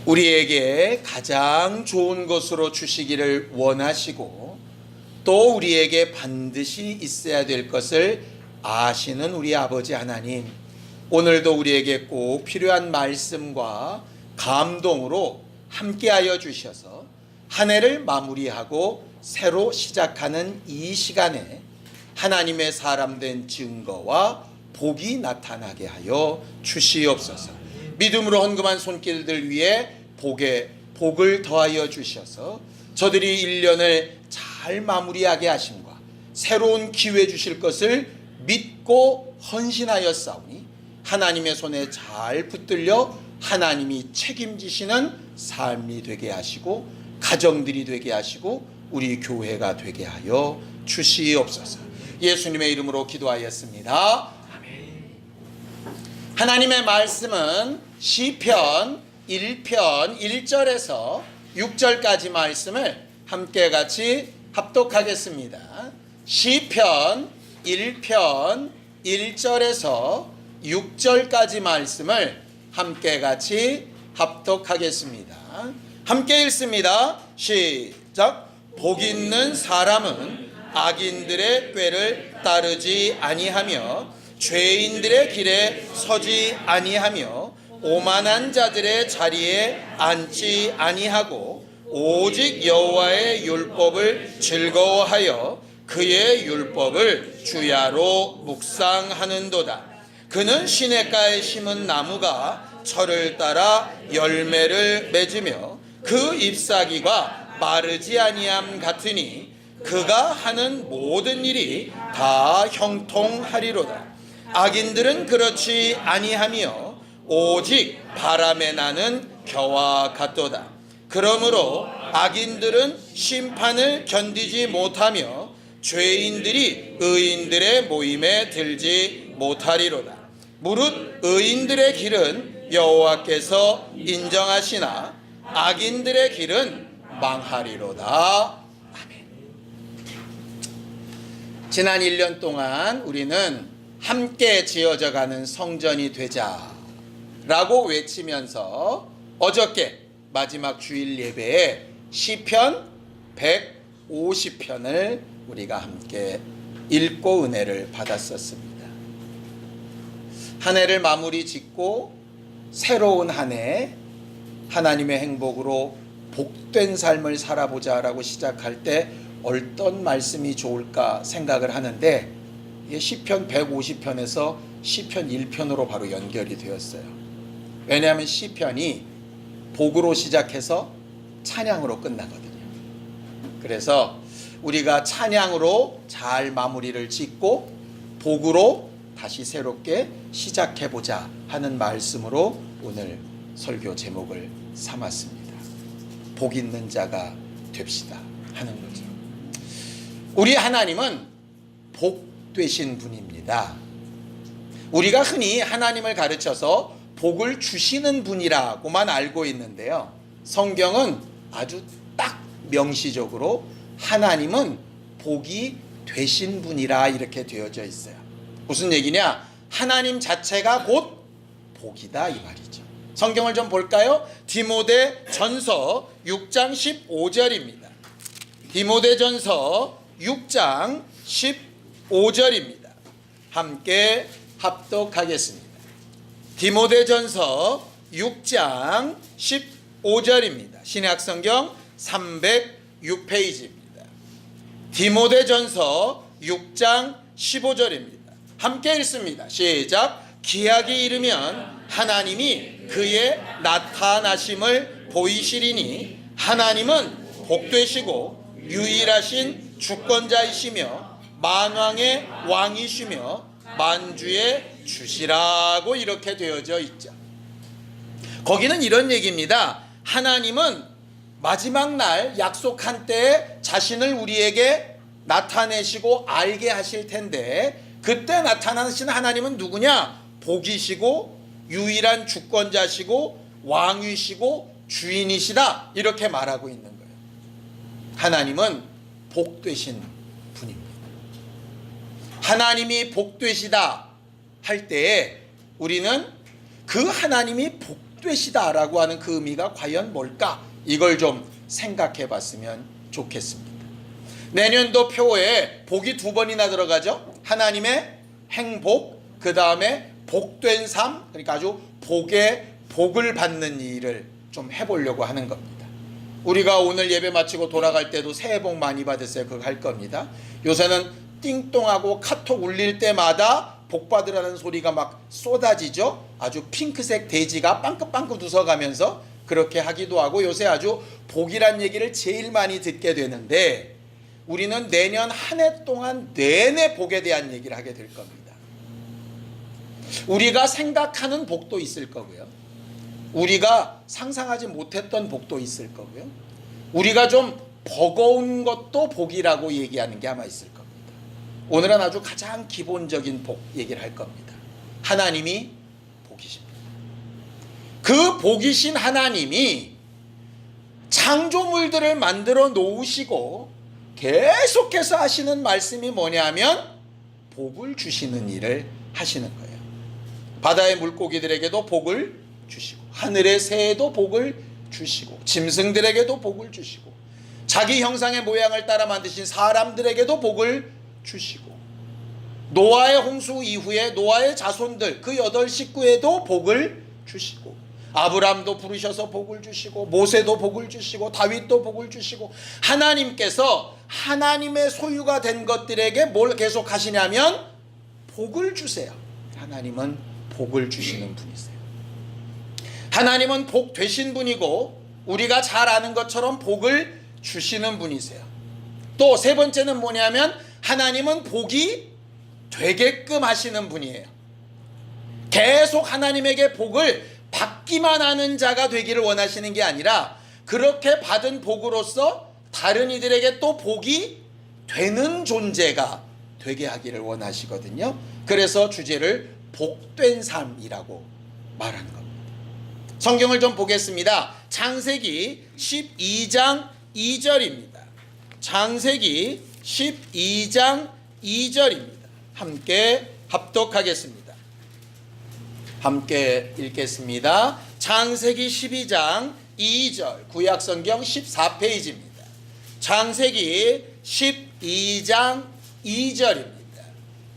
우리에게 가장 좋은 것으로 주시기를 원하시고 또 우리에게 반드시 있어야 될 것을 아시는 우리 아버지 하나님, 오늘도 우리에게 꼭 필요한 말씀과 감동으로 함께하여 주셔서 한 해를 마무리하고 새로 시작하는 이 시간에 하나님의 사람 된 증거와 복이 나타나게 하여 주시옵소서. 믿음으로 헌금한 손길들 위에 복을 더하여 주셔서 저들이 1년을 잘 마무리하게 하심과 새로운 기회 주실 것을 믿고 헌신하여 싸우니 하나님의 손에 잘 붙들려 하나님이 책임지시는 삶이 되게 하시고 가정들이 되게 하시고 우리 교회가 되게 하여 주시옵소서. 예수님의 이름으로 기도하였습니다. 아멘. 하나님의 말씀은 시편 1편 1절에서 6절까지 말씀을 함께 같이 합독하겠습니다. 시편 1편 1절에서 6절까지 말씀을 함께 같이 합독하겠습니다. 함께 읽습니다. 시작. 복 있는 사람은 악인들의 꾀를 따르지 아니하며 죄인들의 길에 서지 아니하며 오만한 자들의 자리에 앉지 아니하고 오직 여호와의 율법을 즐거워하여 그의 율법을 주야로 묵상하는도다. 그는 시냇가에 심은 나무가 철을 따라 열매를 맺으며 그 잎사귀가 마르지 아니함 같으니 그가 하는 모든 일이 다 형통하리로다. 악인들은 그렇지 아니하며 오직 바람에 나는 겨와 같도다. 그러므로 악인들은 심판을 견디지 못하며 죄인들이 의인들의 모임에 들지 못하리로다. 무릇 의인들의 길은 여호와께서 인정하시나 악인들의 길은 망하리로다. 아멘. 지난 1년 동안 우리는 함께 지어져가는 성전이 되자라고 외치면서 어저께 마지막 주일 예배에 시편 150편을 우리가 함께 읽고 은혜를 받았었습니다. 한 해를 마무리 짓고 새로운 한 해 하나님의 행복으로 복된 삶을 살아보자라고 시작할 때 어떤 말씀이 좋을까 생각을 하는데 시편 150편에서 시편 1편으로 바로 연결이 되었어요. 왜냐하면 시편이 복으로 시작해서 찬양으로 끝나거든요. 그래서 우리가 찬양으로 잘 마무리를 짓고 복으로 다시 새롭게 시작해보자 하는 말씀으로 오늘 설교 제목을 삼았습니다. 복 있는 자가 됩시다 하는 거죠. 우리 하나님은 복 되신 분입니다. 우리가 흔히 하나님을 가르쳐서 복을 주시는 분이라고만 알고 있는데요, 성경은 아주 딱 명시적으로 하나님은 복이 되신 분이라 이렇게 되어져 있어요. 무슨 얘기냐? 하나님 자체가 곧 복이다 이 말이죠. 성경을 좀 볼까요? 디모데 전서 6장 15절입니다. 디모데 전서 6장 15절입니다. 함께 합독하겠습니다. 디모데 전서 6장 15절입니다. 신약성경 306페이지입니다. 디모데 전서 6장 15절입니다. 함께 읽습니다. 시작. 기약이 이르면 하나님이 그의 나타나심을 보이시리니 하나님은 복되시고 유일하신 주권자이시며 만왕의 왕이시며 만주의 주시라고 이렇게 되어져 있죠. 거기는 이런 얘기입니다. 하나님은 마지막 날 약속한 때에 자신을 우리에게 나타내시고 알게 하실 텐데 그때 나타나신 하나님은 누구냐? 복이시고 유일한 주권자시고 왕이시고 주인이시다 이렇게 말하고 있는 거예요. 하나님은 복되신 분입니다. 하나님이 복되시다 할 때에 우리는 그 하나님이 복되시다라고 하는 그 의미가 과연 뭘까? 이걸 좀 생각해 봤으면 좋겠습니다. 내년도 표에 복이 두 번이나 들어가죠. 하나님의 행복, 그 다음에 복된 삶, 그러니까 아주 복을 받는 일을 좀 해보려고 하는 겁니다. 우리가 오늘 예배 마치고 돌아갈 때도 새해 복 많이 받으세요. 그거 할 겁니다. 요새는 띵똥하고 카톡 울릴 때마다 복 받으라는 소리가 막 쏟아지죠. 아주 핑크색 돼지가 빵긋빵긋 웃어가면서 그렇게 하기도 하고, 요새 아주 복이란 얘기를 제일 많이 듣게 되는데, 우리는 내년 한 해 동안 내내 복에 대한 얘기를 하게 될 겁니다. 우리가 생각하는 복도 있을 거고요, 우리가 상상하지 못했던 복도 있을 거고요, 우리가 좀 버거운 것도 복이라고 얘기하는 게 아마 있을 겁니다. 오늘은 아주 가장 기본적인 복 얘기를 할 겁니다. 하나님이 복이십니다. 그 복이신 하나님이 창조물들을 만들어 놓으시고 계속해서 하시는 말씀이 뭐냐면 복을 주시는 일을 하시는 거예요. 바다의 물고기들에게도 복을 주시고, 하늘의 새에도 복을 주시고, 짐승들에게도 복을 주시고, 자기 형상의 모양을 따라 만드신 사람들에게도 복을 주시고, 노아의 홍수 이후에 노아의 자손들 그 8식구에도 복을 주시고, 아브람도 부르셔서 복을 주시고, 모세도 복을 주시고, 다윗도 복을 주시고, 하나님께서 하나님의 소유가 된 것들에게 뭘 계속 하시냐면 복을 주세요. 하나님은 복을 주시는 분이세요. 하나님은 복 되신 분이고, 우리가 잘 아는 것처럼 복을 주시는 분이세요. 또 세 번째는 뭐냐면 하나님은 복이 되게끔 하시는 분이에요. 계속 하나님에게 복을 받기만 하는 자가 되기를 원하시는 게 아니라, 그렇게 받은 복으로서 다른 이들에게 또 복이 되는 존재가 되게 하기를 원하시거든요. 그래서 주제를 복된 삶이라고 말하는 겁니다. 성경을 좀 보겠습니다. 창세기 12장 2절입니다. 창세기 12장 2절입니다. 함께 합독하겠습니다. 함께 읽겠습니다. 창세기 12장 2절, 구약성경 14페이지입니다. 창세기 12장 2절입니다.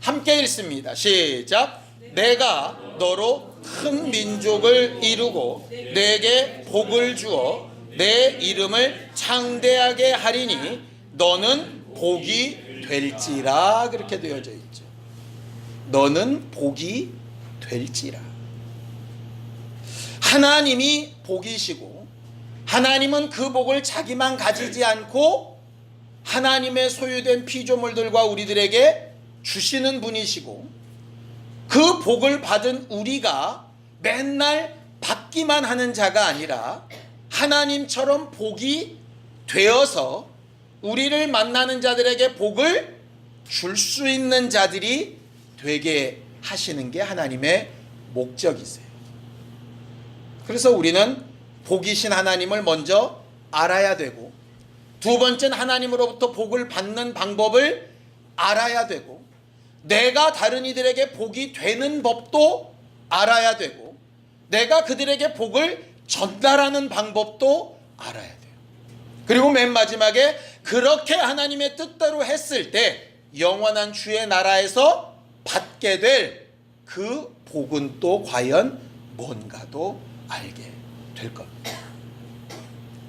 함께 읽습니다. 시작. 내가 너로 큰 민족을 이루고 내게 복을 주어 내 이름을 창대하게 하리니 너는 복이 될지라. 그렇게 되어져 있죠. 너는 복이 될지라. 하나님이 복이시고, 하나님은 그 복을 자기만 가지지 않고 하나님의 소유된 피조물들과 우리들에게 주시는 분이시고, 그 복을 받은 우리가 맨날 받기만 하는 자가 아니라 하나님처럼 복이 되어서 우리를 만나는 자들에게 복을 줄 수 있는 자들이 되게 하시는 게 하나님의 목적이세요. 그래서 우리는 복이신 하나님을 먼저 알아야 되고, 두 번째는 하나님으로부터 복을 받는 방법을 알아야 되고, 내가 다른 이들에게 복이 되는 법도 알아야 되고, 내가 그들에게 복을 전달하는 방법도 알아야 돼요. 그리고 맨 마지막에 그렇게 하나님의 뜻대로 했을 때 영원한 주의 나라에서 받게 될 그 복은 또 과연 뭔가도 알게 될 겁니다.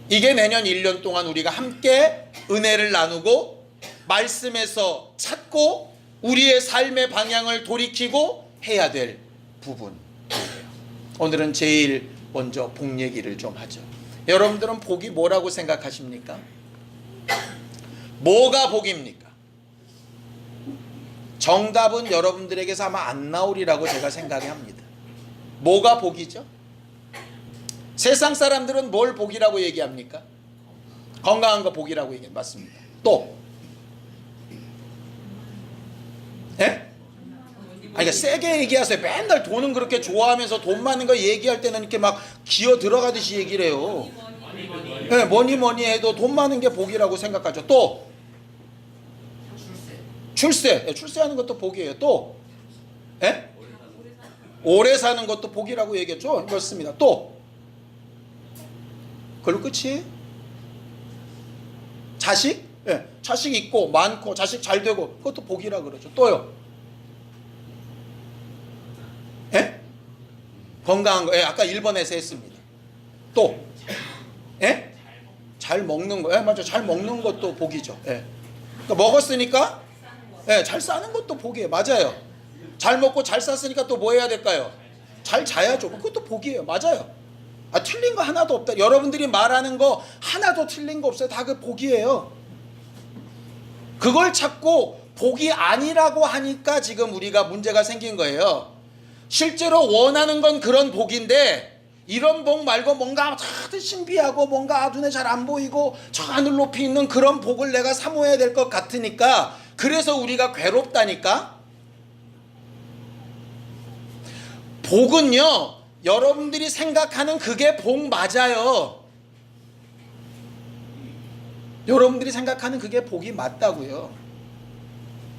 이게 내년 1년 동안 우리가 함께 은혜를 나누고 말씀에서 찾고 우리의 삶의 방향을 돌이키고 해야 될 부분이에요. 오늘은 제일 먼저 복 얘기를 좀 하죠. 여러분들은 복이 뭐라고 생각하십니까? 뭐가 복입니까? 정답은 여러분들에게서 아마 안 나오리라고 제가 생각합니다. 뭐가 복이죠? 세상 사람들은 뭘 복이라고 얘기합니까? 건강한 거 복이라고 얘기합니다. 맞습니다. 또? 예? 그러니까 세게 얘기하세요. 맨날 돈은 그렇게 좋아하면서 돈 많은 거 얘기할 때는 이렇게 막 기어 들어가듯이 얘기를 해요. 네, 뭐니 해도 돈 많은 게 복이라고 생각하죠. 또? 출세. 출세하는 것도 복이에요. 또? 예? 오래 사는 것도 복이라고 얘기했죠. 그렇습니다. 또? 그걸로 끝이에요. 자식? 예, 자식 있고 많고 자식 잘 되고 그것도 복이라 그러죠. 또요. 예? 건강한 거. 예, 아까 1번에서 했습니다. 또. 예? 잘 먹는 거. 예, 맞아. 잘 먹는 것도 복이죠. 예. 그러니까 먹었으니까 예, 잘 싸는 것도 복이에요. 맞아요. 잘 먹고 잘 쌌으니까 또 뭐 해야 될까요? 잘 자야죠. 그것도 복이에요. 맞아요. 아, 틀린 거 하나도 없다. 여러분들이 말하는 거 하나도 틀린 거 없어요. 다 그 복이에요. 그걸 찾고 복이 아니라고 하니까 지금 우리가 문제가 생긴 거예요. 실제로 원하는 건 그런 복인데 이런 복 말고 뭔가 다들 신비하고 뭔가 눈에 잘 안 보이고 저 하늘 높이 있는 그런 복을 내가 사모해야 될 것 같으니까 그래서 우리가 괴롭다니까. 복은요, 여러분들이 생각하는 그게 복 맞아요. 여러분들이 생각하는 그게 복이 맞다고요.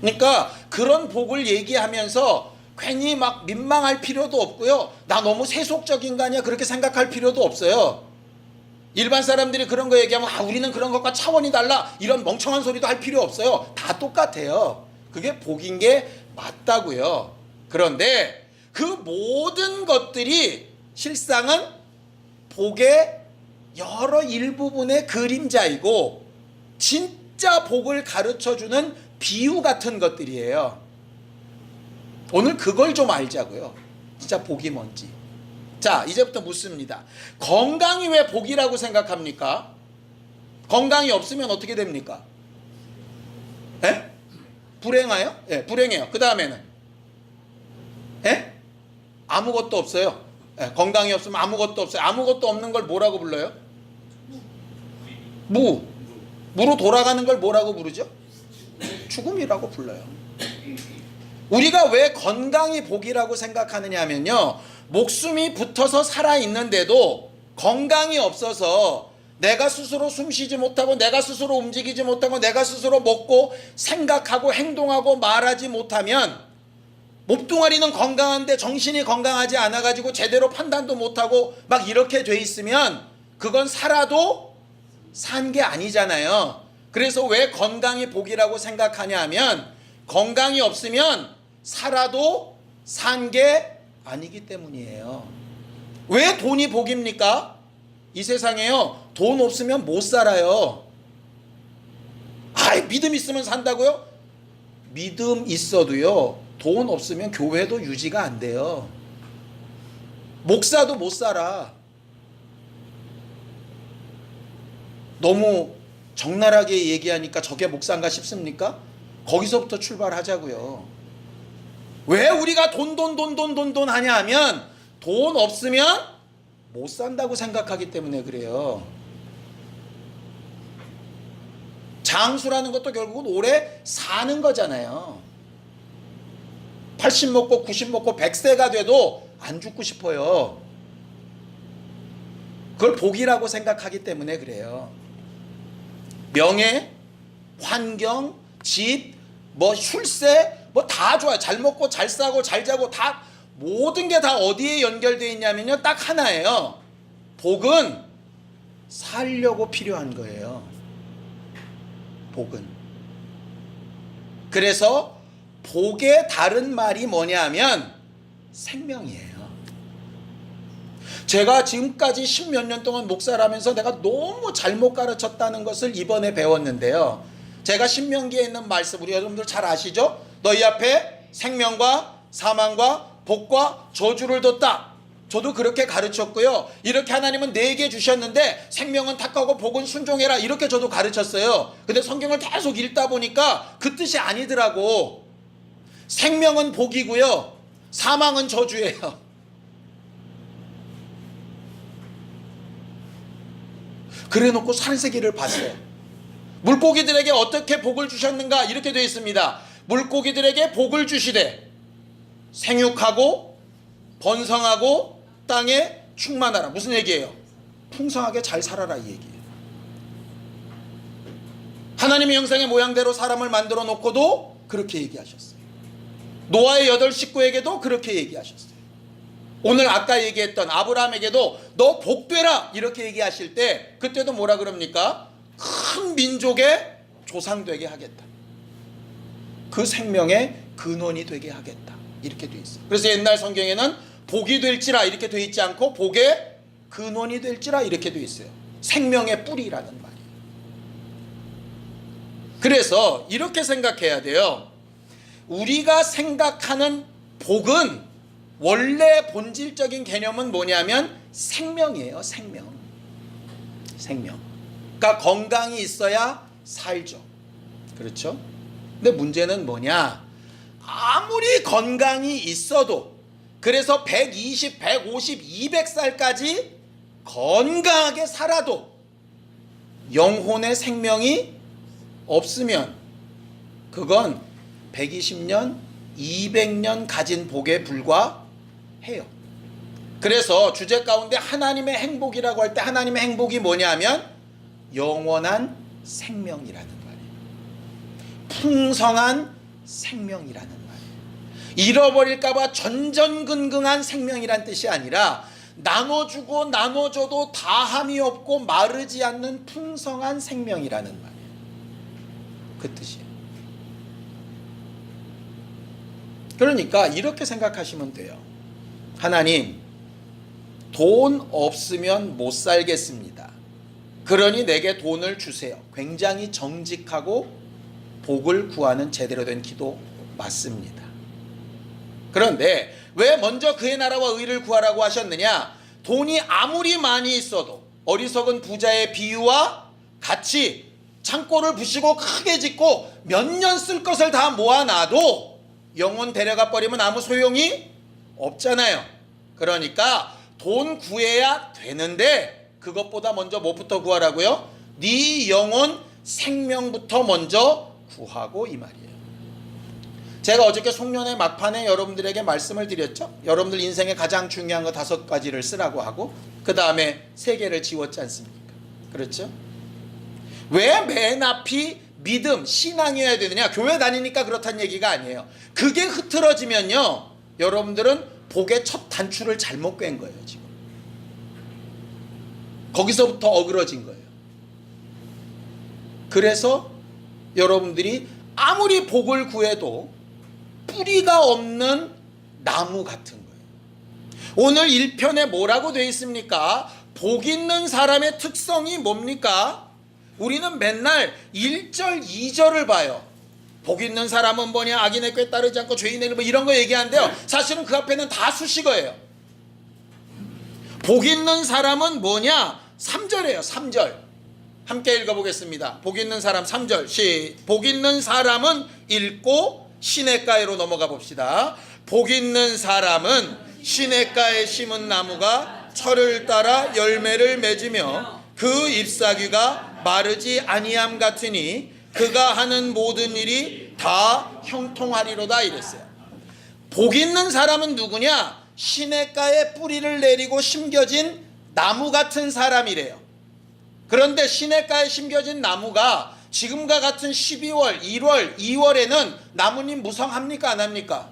그러니까 그런 복을 얘기하면서 괜히 막 민망할 필요도 없고요. 나 너무 세속적인 거 아니야? 그렇게 생각할 필요도 없어요. 일반 사람들이 그런 거 얘기하면 아, 우리는 그런 것과 차원이 달라. 이런 멍청한 소리도 할 필요 없어요. 다 똑같아요. 그게 복인 게 맞다고요. 그런데 그 모든 것들이 실상은 복의 여러 일부분의 그림자이고 진짜 복을 가르쳐주는 비유 같은 것들이에요. 오늘 그걸 좀 알자고요. 진짜 복이 뭔지. 자, 이제부터 묻습니다. 건강이 왜 복이라고 생각합니까? 건강이 없으면 어떻게 됩니까? 예? 불행해요? 예, 불행해요. 그 다음에는? 예? 아무것도 없어요. 예, 건강이 없으면 아무것도 없어요. 아무것도 없는 걸 뭐라고 불러요? 무로 돌아가는 걸 뭐라고 부르죠? 죽음이라고 불러요. 우리가 왜 건강이 복이라고 생각하느냐 하면요, 목숨이 붙어서 살아있는데도 건강이 없어서 내가 스스로 숨쉬지 못하고 내가 스스로 움직이지 못하고 내가 스스로 먹고 생각하고 행동하고 말하지 못하면 몸뚱아리는 건강한데 정신이 건강하지 않아가지고 제대로 판단도 못하고 막 이렇게 돼 있으면 그건 살아도 산 게 아니잖아요. 그래서 왜 건강이 복이라고 생각하냐 하면 건강이 없으면 살아도 산 게 아니기 때문이에요. 왜 돈이 복입니까? 이 세상에요, 돈 없으면 못 살아요. 믿음 있으면 산다고요? 믿음 있어도요, 돈 없으면 교회도 유지가 안 돼요. 목사도 못 살아. 너무 적나라하게 얘기하니까 저게 목사인가 싶습니까? 거기서부터 출발하자고요. 왜 우리가 돈 하냐 하면 돈 없으면 못 산다고 생각하기 때문에 그래요. 장수라는 것도 결국은 오래 사는 거잖아요. 80 먹고 90 먹고 100세가 돼도 안 죽고 싶어요. 그걸 복이라고 생각하기 때문에 그래요. 명예, 환경, 집, 쉴새 다 좋아요. 잘 먹고 잘 싸고 잘 자고 다 모든 게 다 어디에 연결되어 있냐면요, 딱 하나예요. 복은 살려고 필요한 거예요. 복은. 그래서 복의 다른 말이 뭐냐 하면 생명이에요. 제가 지금까지 10몇 년 동안 목사를 하면서 내가 너무 잘못 가르쳤다는 것을 이번에 배웠는데요. 제가 신명기에 있는 말씀, 우리 여러분들 잘 아시죠? 너희 앞에 생명과 사망과 복과 저주를 뒀다. 저도 그렇게 가르쳤고요. 이렇게 하나님은 4개 주셨는데 생명은 탁하고 복은 순종해라, 이렇게 저도 가르쳤어요. 근데 성경을 계속 읽다 보니까 그 뜻이 아니더라고. 생명은 복이고요, 사망은 저주예요. 그래 놓고 산세기를 봤어요. 물고기들에게 어떻게 복을 주셨는가, 이렇게 되어 있습니다. 물고기들에게 복을 주시되 생육하고 번성하고 땅에 충만하라. 무슨 얘기예요? 풍성하게 잘 살아라, 이 얘기예요. 하나님의 형상의 모양대로 사람을 만들어 놓고도 그렇게 얘기하셨어요. 노아의 8 식구에게도 그렇게 얘기하셨어요. 오늘 아까 얘기했던 아브라함에게도 너 복되라 이렇게 얘기하실 때 그때도 뭐라 그럽니까? 큰 민족의 조상 되게 하겠다. 그 생명의 근원이 되게 하겠다. 이렇게 돼 있어요. 그래서 옛날 성경에는 복이 될지라 이렇게 돼 있지 않고 복의 근원이 될지라 이렇게 돼 있어요. 생명의 뿌리라는 말이에요. 그래서 이렇게 생각해야 돼요. 우리가 생각하는 복은 원래 본질적인 개념은 뭐냐면 생명이에요. 생명. 그러니까 건강이 있어야 살죠. 그렇죠? 근데 문제는 뭐냐? 아무리 건강이 있어도 그래서 120, 150, 200살까지 건강하게 살아도 영혼의 생명이 없으면 그건 120년, 200년 가진 복에 불과해요. 그래서 주제 가운데 하나님의 행복이라고 할 때 하나님의 행복이 뭐냐면 영원한 생명이라는 말이에요. 풍성한 생명이라는 말이에요. 잃어버릴까봐 전전긍긍한 생명이란 뜻이 아니라 나눠주고 나눠줘도 다함이 없고 마르지 않는 풍성한 생명이라는 말이에요. 그 뜻이에요. 그러니까 이렇게 생각하시면 돼요. 하나님, 돈 없으면 못 살겠습니다. 그러니 내게 돈을 주세요. 굉장히 정직하고 복을 구하는 제대로 된 기도 맞습니다. 그런데 왜 먼저 그의 나라와 의를 구하라고 하셨느냐? 돈이 아무리 많이 있어도 어리석은 부자의 비유와 같이 창고를 부시고 크게 짓고 몇 년 쓸 것을 다 모아놔도 영혼 데려가 버리면 아무 소용이 없잖아요. 그러니까 돈 구해야 되는데 그것보다 먼저 뭐부터 구하라고요? 네 영혼 생명부터 먼저 구하고 이 말이에요. 제가 어저께 송년회 막판에 여러분들에게 말씀을 드렸죠. 여러분들 인생의 가장 중요한 거 5가지를 쓰라고 하고 그 다음에 3개를 지웠지 않습니까? 그렇죠? 왜 맨 앞이 믿음, 신앙이어야 되느냐? 교회 다니니까 그렇다는 얘기가 아니에요. 그게 흐트러지면요, 여러분들은 복의 첫 단추를 잘못 꿰인 거예요. 지금 거기서부터 어그러진 거예요. 그래서 여러분들이 아무리 복을 구해도 뿌리가 없는 나무 같은 거예요. 오늘 1편에 뭐라고 되어 있습니까? 복 있는 사람의 특성이 뭡니까? 우리는 맨날 1절, 2절을 봐요. 복 있는 사람은 뭐냐? 악인의 꾀 따르지 않고 죄인의 일 뭐 이런 거 얘기하는데요. 사실은 그 앞에는 다 수식어예요. 복 있는 사람은 뭐냐? 3절이에요. 3절. 함께 읽어보겠습니다. 복 있는 사람 3절. 복 있는 사람은 읽고 시냇가에로 넘어가 봅시다. 복 있는 사람은 시냇가에 심은 나무가 철을 따라 열매를 맺으며 그 잎사귀가 마르지 아니함 같으니 그가 하는 모든 일이 다 형통하리로다 이랬어요. 복 있는 사람은 누구냐? 시냇가에 뿌리를 내리고 심겨진 나무 같은 사람이래요. 그런데 시냇가에 심겨진 나무가 지금과 같은 12월, 1월, 2월에는 나뭇잎 무성합니까? 안 합니까?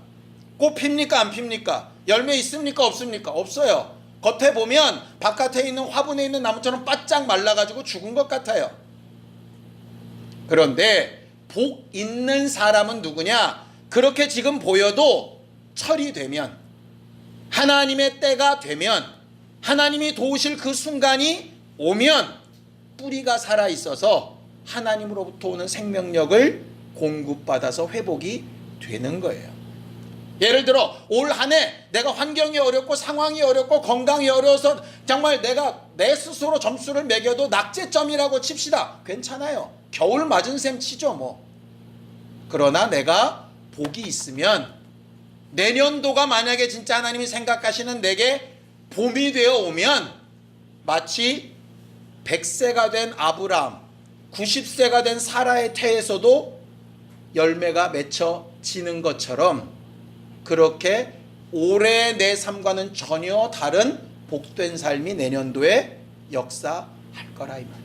꽃 핍니까? 안 핍니까? 열매 있습니까? 없습니까? 없어요. 겉에 보면 바깥에 있는 화분에 있는 나무처럼 바짝 말라가지고 죽은 것 같아요. 그런데 복 있는 사람은 누구냐? 그렇게 지금 보여도 철이 되면, 하나님의 때가 되면, 하나님이 도우실 그 순간이 오면 뿌리가 살아있어서 하나님으로부터 오는 생명력을 공급받아서 회복이 되는 거예요. 예를 들어 올 한 해 내가 환경이 어렵고 상황이 어렵고 건강이 어려워서 정말 내가 내 스스로 점수를 매겨도 낙제점이라고 칩시다. 괜찮아요. 겨울 맞은 셈 치죠 뭐. 그러나 내가 복이 있으면 내년도가 만약에 진짜 하나님이 생각하시는 내게 봄이 되어 오면 마치 100세가 된 아브라함, 90세가 된 사라의 태에서도 열매가 맺혀지는 것처럼 그렇게 올해 내 삶과는 전혀 다른 복된 삶이 내년도에 역사할 거라 이 말이에요.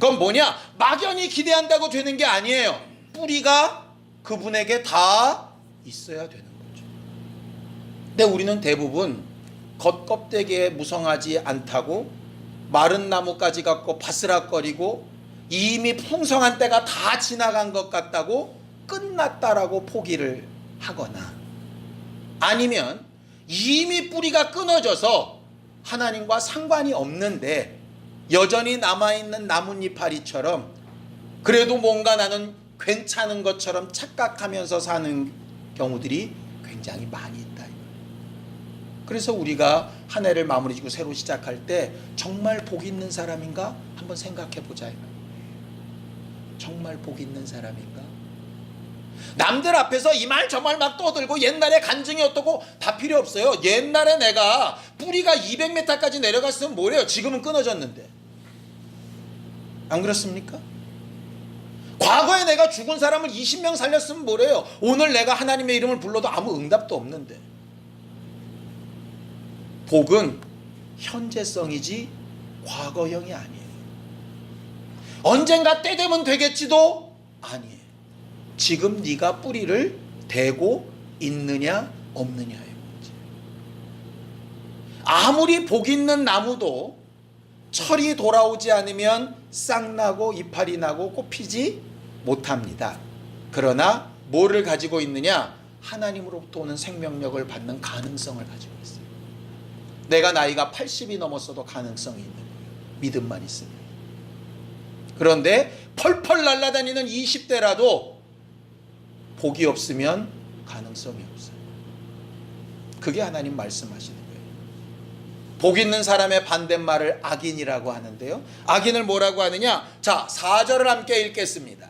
그건 뭐냐? 막연히 기대한다고 되는 게 아니에요. 뿌리가 그분에게 다 있어야 되는 거죠. 근데 우리는 대부분 겉껍데기에 무성하지 않다고 마른 나무까지 갖고 바스락거리고 이미 풍성한 때가 다 지나간 것 같다고 끝났다라고 포기를 하거나, 아니면 이미 뿌리가 끊어져서 하나님과 상관이 없는데 여전히 남아있는 나뭇잎파리처럼 그래도 뭔가 나는 괜찮은 것처럼 착각하면서 사는 경우들이 굉장히 많이 있다. 그래서 우리가 한 해를 마무리 짓고 새로 시작할 때 정말 복 있는 사람인가 한번 생각해 보자. 정말 복 있는 사람인가? 남들 앞에서 이 말 저 말 막 떠들고 옛날에 간증이 어떻고 다 필요 없어요. 옛날에 내가 뿌리가 200m까지 내려갔으면 뭐래요? 지금은 끊어졌는데. 안 그렇습니까? 과거에 내가 죽은 사람을 20명 살렸으면 뭐래요? 오늘 내가 하나님의 이름을 불러도 아무 응답도 없는데. 복은 현재성이지 과거형이 아니에요. 언젠가 때 되면 되겠지도 아니에요. 지금 네가 뿌리를 대고 있느냐 없느냐의 문제. 아무리 복 있는 나무도 철이 돌아오지 않으면 싹나고 이파리 나고 꽃피지 못합니다. 그러나 뭐를 가지고 있느냐? 하나님으로부터 오는 생명력을 받는 가능성을 가지고 있어요. 내가 나이가 80이 넘었어도 가능성이 있는 거예요. 믿음만 있으면. 그런데 펄펄 날아다니는 20대라도 복이 없으면 가능성이 없어요. 그게 하나님 말씀하시는 거예요. 복 있는 사람의 반대말을 악인이라고 하는데요. 악인을 뭐라고 하느냐? 자, 4절을 함께 읽겠습니다.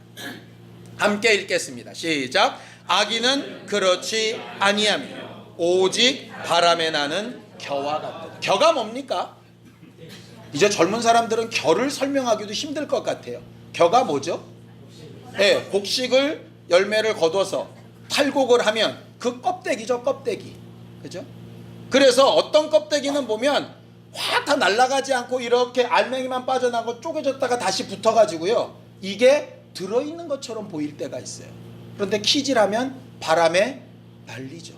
함께 읽겠습니다. 시작. 악인은 그렇지 아니하며 오직 바람에 나는 겨와 같다. 겨가 뭡니까? 이제 젊은 사람들은 겨를 설명하기도 힘들 것 같아요. 겨가 뭐죠? 네, 곡식을 열매를 거둬서 탈곡을 하면 그 껍데기죠, 껍데기. 그죠? 그래서 어떤 껍데기는 보면 확 다 날아가지 않고 이렇게 알맹이만 빠져나고 쪼개졌다가 다시 붙어가지고요, 이게 들어있는 것처럼 보일 때가 있어요. 그런데 키질하면 바람에 날리죠.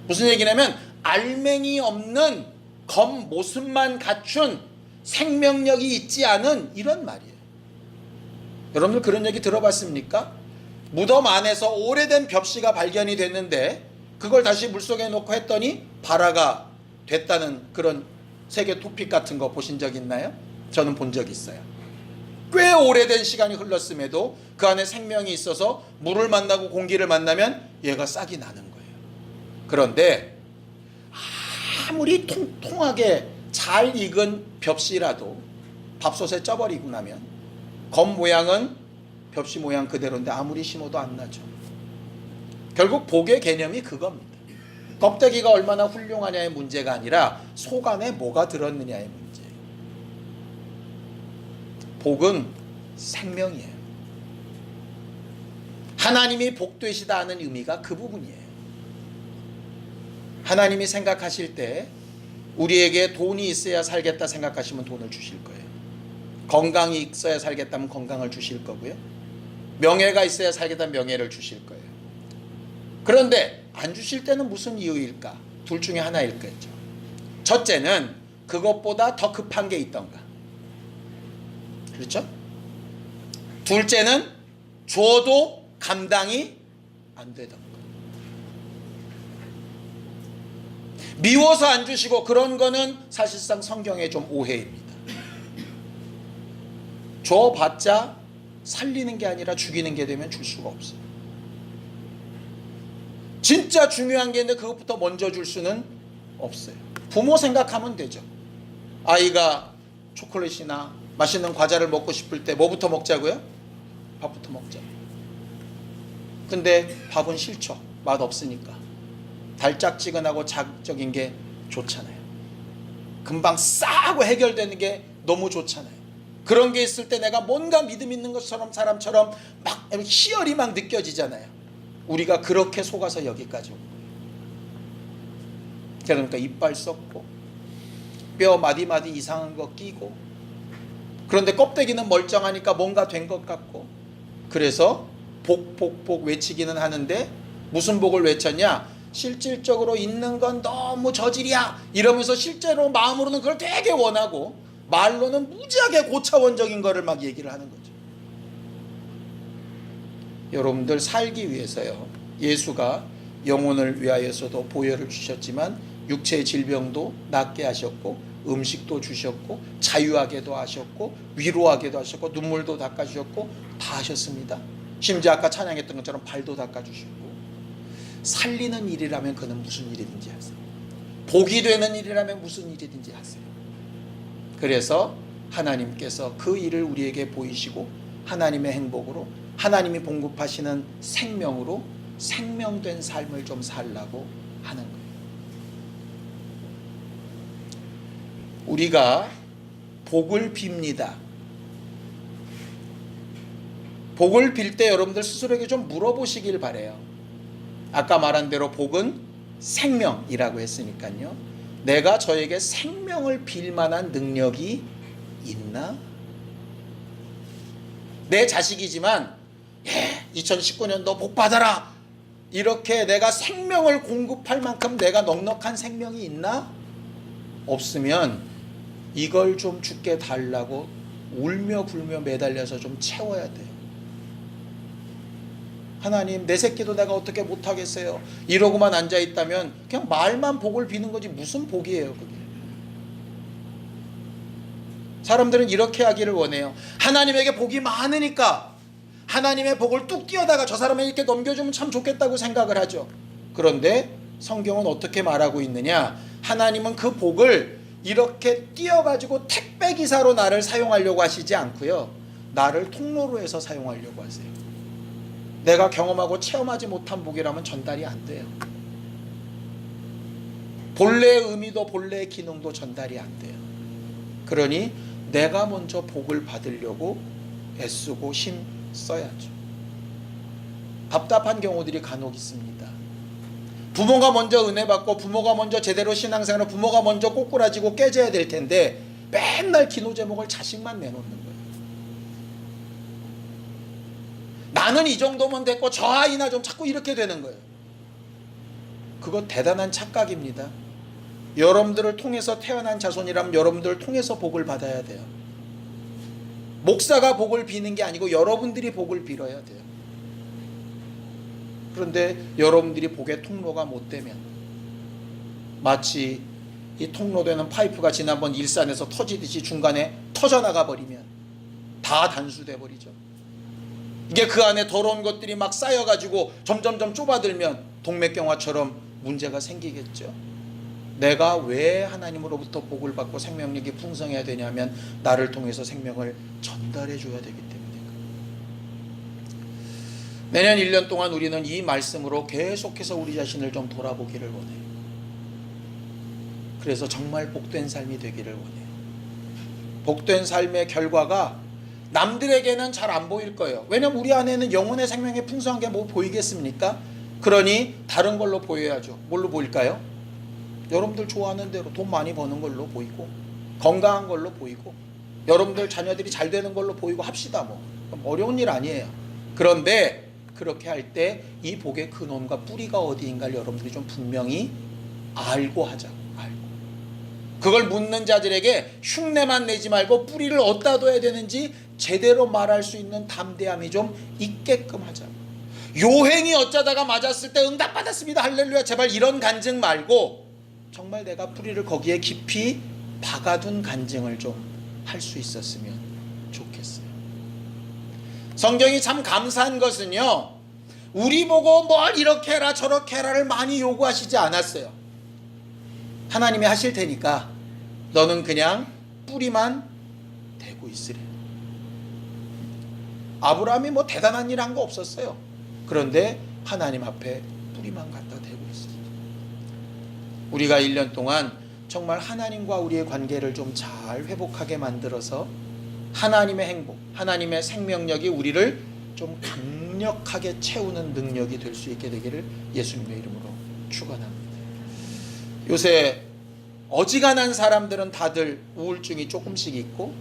무슨 얘기냐면 알맹이 없는 겉모습만 갖춘 생명력이 있지 않은 이런 말이에요. 여러분들 그런 얘기 들어봤습니까? 무덤 안에서 오래된 벽시가 발견이 됐는데 그걸 다시 물속에 놓고 했더니 발화가 됐다는 그런 세계 토픽 같은 거 보신 적 있나요? 저는 본 적 있어요. 꽤 오래된 시간이 흘렀음에도 그 안에 생명이 있어서 물을 만나고 공기를 만나면 얘가 싹이 나는 거예요. 그런데 아무리 통통하게 잘 익은 벽시라도 밥솥에 쪄버리고 나면 겉 모양은 벽시 모양 그대로인데 아무리 심어도 안 나죠. 결국 복의 개념이 그겁니다. 껍데기가 얼마나 훌륭하냐의 문제가 아니라 속 안에 뭐가 들었느냐의 문제예요. 복은 생명이에요. 하나님이 복되시다 하는 의미가 그 부분이에요. 하나님이 생각하실 때 우리에게 돈이 있어야 살겠다 생각하시면 돈을 주실 거예요. 건강이 있어야 살겠다면 건강을 주실 거고요. 명예가 있어야 살겠다면 명예를 주실 거예요. 그런데 안 주실 때는 무슨 이유일까? 둘 중에 하나일 거죠. 첫째는 그것보다 더 급한 게 있던가. 그렇죠? 둘째는 줘도 감당이 안 되던가. 미워서 안 주시고 그런 거는 사실상 성경의 좀 오해입니다. 줘봤자 살리는 게 아니라 죽이는 게 되면 줄 수가 없어요. 진짜 중요한 게 있는데 그것부터 먼저 줄 수는 없어요. 부모 생각하면 되죠. 아이가 초콜릿이나 맛있는 과자를 먹고 싶을 때 뭐부터 먹자고요? 밥부터 먹자. 근데 밥은 싫죠. 맛 없으니까. 달짝지근하고 자극적인 게 좋잖아요. 금방 싸고 해결되는 게 너무 좋잖아요. 그런 게 있을 때 내가 뭔가 믿음 있는 것처럼 사람처럼 막 희열이 막 느껴지잖아요. 우리가 그렇게 속아서 여기까지 온 거예요. 그러니까 이빨 썩고 뼈 마디마디 이상한 거 끼고, 그런데 껍데기는 멀쩡하니까 뭔가 된 것 같고, 그래서 복 외치기는 하는데 무슨 복을 외쳤냐? 실질적으로 있는 건 너무 저질이야 이러면서 실제로 마음으로는 그걸 되게 원하고 말로는 무지하게 고차원적인 거를 막 얘기를 하는 거죠. 여러분들 살기 위해서요, 예수가 영혼을 위하여서도 보혈을 주셨지만 육체의 질병도 낫게 하셨고 음식도 주셨고 자유하게도 하셨고 위로하게도 하셨고 눈물도 닦아주셨고 다 하셨습니다. 심지어 아까 찬양했던 것처럼 발도 닦아주셨고, 살리는 일이라면 그는 무슨 일이든지 하세요. 복이 되는 일이라면 무슨 일이든지 하세요. 그래서 하나님께서 그 일을 우리에게 보이시고 하나님의 행복으로 하나님이 공급하시는 생명으로 생명된 삶을 좀 살라고 하는 거예요. 우리가 복을 빕니다. 복을 빌 때 여러분들 스스로에게 좀 물어보시길 바래요. 아까 말한 대로 복은 생명이라고 했으니까요. 내가 저에게 생명을 빌 만한 능력이 있나? 내 자식이지만 2019년 너 복 받아라 이렇게 내가 생명을 공급할 만큼 내가 넉넉한 생명이 있나? 없으면 이걸 좀 주께 달라고 울며 불며 매달려서 좀 채워야 돼요. 하나님, 내 새끼도 내가 어떻게 못하겠어요 이러고만 앉아있다면 그냥 말만 복을 비는 거지 무슨 복이에요 그게. 사람들은 이렇게 하기를 원해요. 하나님에게 복이 많으니까 하나님의 복을 뚝 띄어다가 저 사람에게 이렇게 넘겨주면 참 좋겠다고 생각을 하죠. 그런데 성경은 어떻게 말하고 있느냐? 하나님은 그 복을 이렇게 띄어가지고 택배기사로 나를 사용하려고 하시지 않고요, 나를 통로로 해서 사용하려고 하세요. 내가 경험하고 체험하지 못한 복이라면 전달이 안 돼요. 본래의 의미도 본래의 기능도 전달이 안 돼요. 그러니 내가 먼저 복을 받으려고 애쓰고 힘 써야죠. 답답한 경우들이 간혹 있습니다. 부모가 먼저 은혜 받고 부모가 먼저 제대로 신앙생활을 부모가 먼저 꼬꾸라지고 깨져야 될 텐데 맨날 기도 제목을 자식만 내놓는 거예요. 나는 이 정도면 됐고 저 아이나 좀 자꾸 이렇게 되는 거예요. 그거 대단한 착각입니다. 여러분들을 통해서 태어난 자손이라면 여러분들을 통해서 복을 받아야 돼요. 목사가 복을 비는 게 아니고 여러분들이 복을 빌어야 돼요. 그런데 여러분들이 복의 통로가 못 되면 마치 이 통로되는 파이프가 지난번 일산에서 터지듯이 중간에 터져나가 버리면 다 단수돼 버리죠. 이게 그 안에 더러운 것들이 막 쌓여가지고 점점점 좁아들면 동맥경화처럼 문제가 생기겠죠. 내가 왜 하나님으로부터 복을 받고 생명력이 풍성해야 되냐면 나를 통해서 생명을 전달해 줘야 되기 때문에. 내년 1년 동안 우리는 이 말씀으로 계속해서 우리 자신을 좀 돌아보기를 원해요. 그래서 정말 복된 삶이 되기를 원해요. 복된 삶의 결과가 남들에게는 잘 안 보일 거예요. 왜냐면 우리 안에는 영혼의 생명이 풍성한 게 뭐 보이겠습니까? 그러니 다른 걸로 보여야죠. 뭘로 보일까요? 여러분들 좋아하는 대로 돈 많이 버는 걸로 보이고 건강한 걸로 보이고 여러분들 자녀들이 잘 되는 걸로 보이고 합시다. 뭐 어려운 일 아니에요. 그런데 그렇게 할 때 이 복의 근원과 뿌리가 어디인가를 여러분들이 좀 분명히 알고 하자고. 알고. 그걸 묻는 자들에게 흉내만 내지 말고 뿌리를 어디다 둬야 되는지 제대로 말할 수 있는 담대함이 좀 있게끔 하자고. 요행이 어쩌다가 맞았을 때 응답받았습니다 할렐루야 제발 이런 간증 말고 정말 내가 뿌리를 거기에 깊이 박아둔 간증을 좀 할 수 있었으면 좋겠어요. 성경이 참 감사한 것은요, 우리 보고 뭘 이렇게 해라 저렇게 해라를 많이 요구하시지 않았어요. 하나님이 하실 테니까 너는 그냥 뿌리만 대고 있으래. 아브라함이 뭐 대단한 일 한 거 없었어요. 그런데 하나님 앞에 뿌리만 갖다 대고 있어요. 우리가 1년 동안 정말 하나님과 우리의 관계를 좀 잘 회복하게 만들어서 하나님의 행복, 하나님의 생명력이 우리를 좀 강력하게 채우는 능력이 될 수 있게 되기를 예수님의 이름으로 축원합니다. 요새 어지간한 사람들은 다들 우울증이 조금씩 있고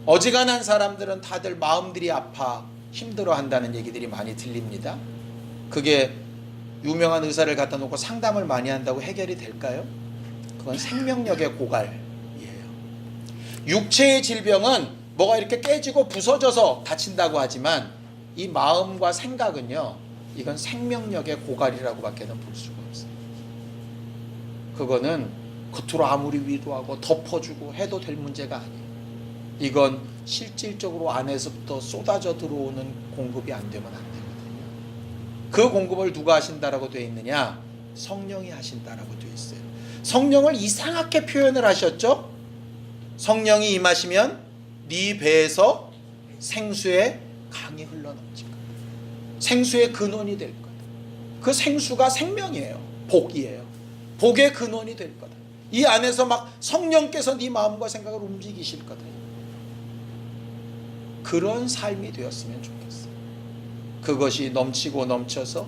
어지간한 사람들은 다들 마음들이 아파 힘들어한다는 얘기들이 많이 들립니다. 그게 유명한 의사를 갖다 놓고 상담을 많이 한다고 해결이 될까요? 그건 생명력의 고갈이에요. 육체의 질병은 뭐가 이렇게 깨지고 부서져서 다친다고 하지만 이 마음과 생각은요, 이건 생명력의 고갈이라고밖에는 볼 수가 없어요. 그거는 겉으로 아무리 위로하고 덮어주고 해도 될 문제가 아니에요. 이건 실질적으로 안에서부터 쏟아져 들어오는 공급이 안 되면 안 되거든요. 그 공급을 누가 하신다라고 되어 있느냐? 성령이 하신다라고 되어 있어요. 성령을 이상하게 표현을 하셨죠? 성령이 임하시면 네 배에서 생수의 강이 흘러넘칠 거다. 생수의 근원이 될 거다. 그 생수가 생명이에요. 복이에요. 복의 근원이 될 거다. 이 안에서 막 성령께서 네 마음과 생각을 움직이실 거다. 그런 삶이 되었으면 좋겠어요. 그것이 넘치고 넘쳐서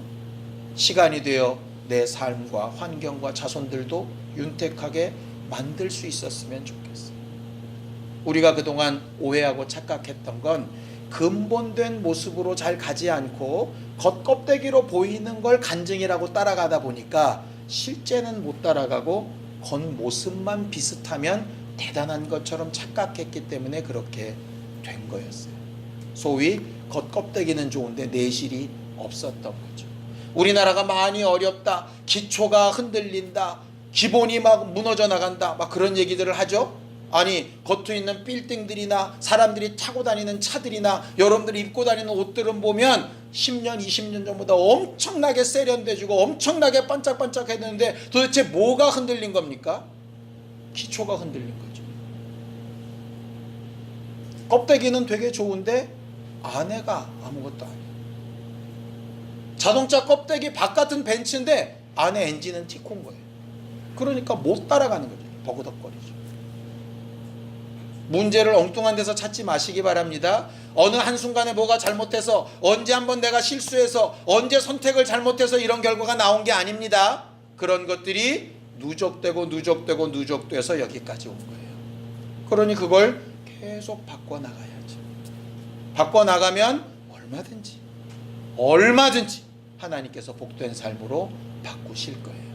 시간이 되어 내 삶과 환경과 자손들도 윤택하게 만들 수 있었으면 좋겠어요. 우리가 그동안 오해하고 착각했던 건 근본된 모습으로 잘 가지 않고 겉껍데기로 보이는 걸 간증이라고 따라가다 보니까 실제는 못 따라가고 겉모습만 비슷하면 대단한 것처럼 착각했기 때문에 그렇게 된 거였어요. 소위 겉껍데기는 좋은데 내실이 없었던 거죠. 우리나라가 많이 어렵다, 기초가 흔들린다, 기본이 막 무너져 나간다, 막 그런 얘기들을 하죠. 아니, 겉에 있는 빌딩들이나 사람들이 타고 다니는 차들이나 여러분들이 입고 다니는 옷들은 보면 10년, 20년 전보다 엄청나게 세련돼지고 엄청나게 반짝반짝 했는데 도대체 뭐가 흔들린 겁니까? 기초가 흔들린 거죠. 껍데기는 되게 좋은데 안에가 아무것도 아니에요. 자동차 껍데기 바깥은 벤츠인데 안에 엔진은 티콘 거예요. 그러니까 못 따라가는 거죠. 버그덕거리죠. 문제를 엉뚱한 데서 찾지 마시기 바랍니다. 어느 한순간에 뭐가 잘못해서, 언제 한번 내가 실수해서, 언제 선택을 잘못해서 이런 결과가 나온 게 아닙니다. 그런 것들이 누적돼서 여기까지 온 거예요. 그러니 그걸 계속 바꿔나가야죠. 바꿔나가면 얼마든지 하나님께서 복된 삶으로 바꾸실 거예요.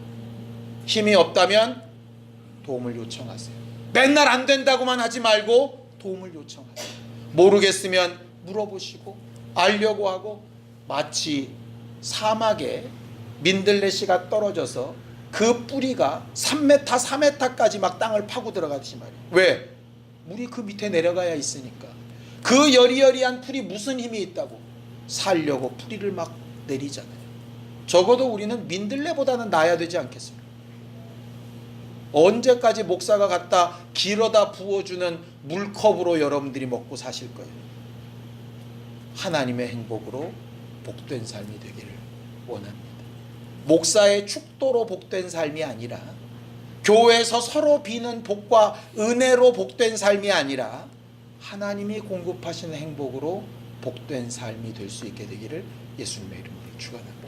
힘이 없다면 도움을 요청하세요. 맨날 안 된다고만 하지 말고 도움을 요청하세요. 모르겠으면 물어보시고 알려고 하고, 마치 사막에 민들레씨가 떨어져서 그 뿌리가 3m, 4m까지 막 땅을 파고 들어가듯이 말이에요. 왜? 물이 그 밑에 내려가야 있으니까. 그 여리여리한 풀이 무슨 힘이 있다고 살려고 뿌리를 막 내리잖아요. 적어도 우리는 민들레보다는 나아야 되지 않겠습니까? 언제까지 목사가 갖다 길어다 부어주는 물컵으로 여러분들이 먹고 사실 거예요? 하나님의 행복으로 복된 삶이 되기를 원합니다. 목사의 축도로 복된 삶이 아니라, 교회에서 서로 비는 복과 은혜로 복된 삶이 아니라 하나님이 공급하시는 행복으로 복된 삶이 될 수 있게 되기를 예수님의 이름으로 축원합니다.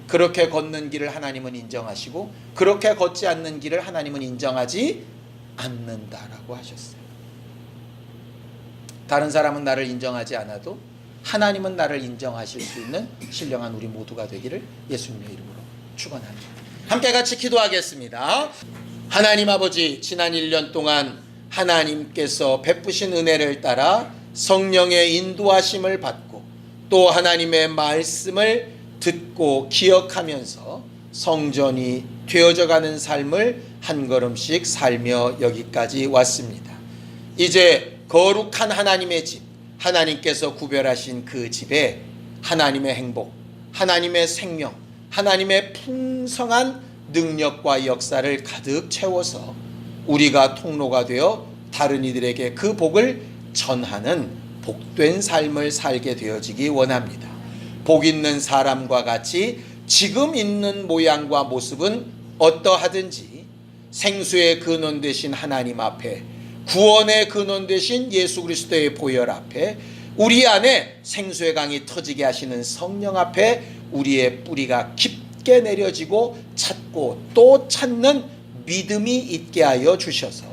그렇게 걷는 길을 하나님은 인정하시고 그렇게 걷지 않는 길을 하나님은 인정하지 않는다라고 하셨어요. 다른 사람은 나를 인정하지 않아도 하나님은 나를 인정하실 수 있는 신령한 우리 모두가 되기를 예수님의 이름으로 축원합니다. 함께 같이 기도하겠습니다. 하나님 아버지, 지난 1년 동안 하나님께서 베푸신 은혜를 따라 성령의 인도하심을 받고 또 하나님의 말씀을 듣고 기억하면서 성전이 되어져가는 삶을 한 걸음씩 살며 여기까지 왔습니다. 이제 거룩한 하나님의 집, 하나님께서 구별하신 그 집에 하나님의 행복, 하나님의 생명, 하나님의 풍성한 능력과 역사를 가득 채워서 우리가 통로가 되어 다른 이들에게 그 복을 전하는 복된 삶을 살게 되어지기 원합니다. 복 있는 사람과 같이 지금 있는 모양과 모습은 어떠하든지 생수의 근원 되신 하나님 앞에, 구원의 근원 되신 예수 그리스도의 보혈 앞에, 우리 안에 생수의 강이 터지게 하시는 성령 앞에 우리의 뿌리가 깊게 내려지고 찾고 또 찾는 믿음이 있게 하여 주셔서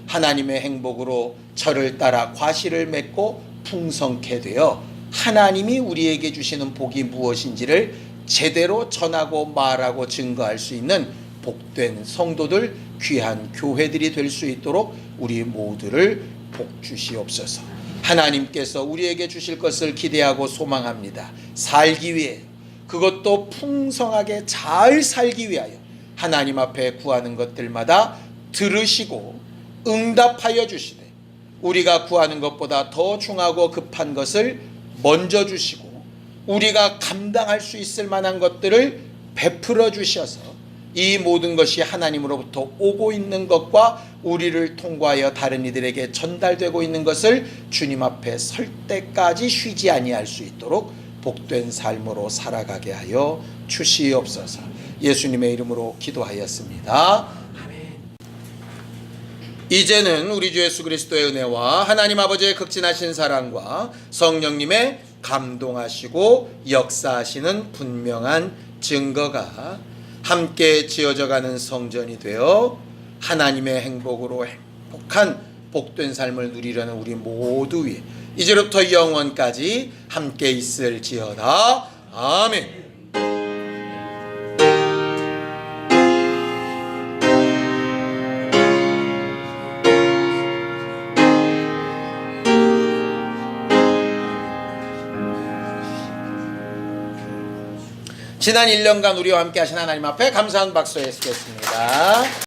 하나님의 행복으로 저를 따라 과실을 맺고 풍성케 되어 하나님이 우리에게 주시는 복이 무엇인지를 제대로 전하고 말하고 증거할 수 있는 복된 성도들, 귀한 교회들이 될 수 있도록 우리 모두를 복 주시옵소서. 하나님께서 우리에게 주실 것을 기대하고 소망합니다. 살기 위해, 그것도 풍성하게 잘 살기 위하여 하나님 앞에 구하는 것들마다 들으시고 응답하여 주시되, 우리가 구하는 것보다 더 중하고 급한 것을 먼저 주시고 우리가 감당할 수 있을 만한 것들을 베풀어 주셔서 이 모든 것이 하나님으로부터 오고 있는 것과 우리를 통과하여 다른 이들에게 전달되고 있는 것을 주님 앞에 설 때까지 쉬지 아니할 수 있도록 복된 삶으로 살아가게 하여 주시옵소서. 예수님의 이름으로 기도하였습니다. 아멘. 이제는 우리 주 예수 그리스도의 은혜와 하나님 아버지의 극진하신 사랑과 성령님의 감동하시고 역사하시는 분명한 증거가 함께 지어져가는 성전이 되어 하나님의 행복으로 행복한 복된 삶을 누리려는 우리 모두 위에 이제부터 영원까지 함께 있을지어다. 아멘. 지난 1년간 우리와 함께 하신 하나님 앞에 감사한 박수 예수겠습니다.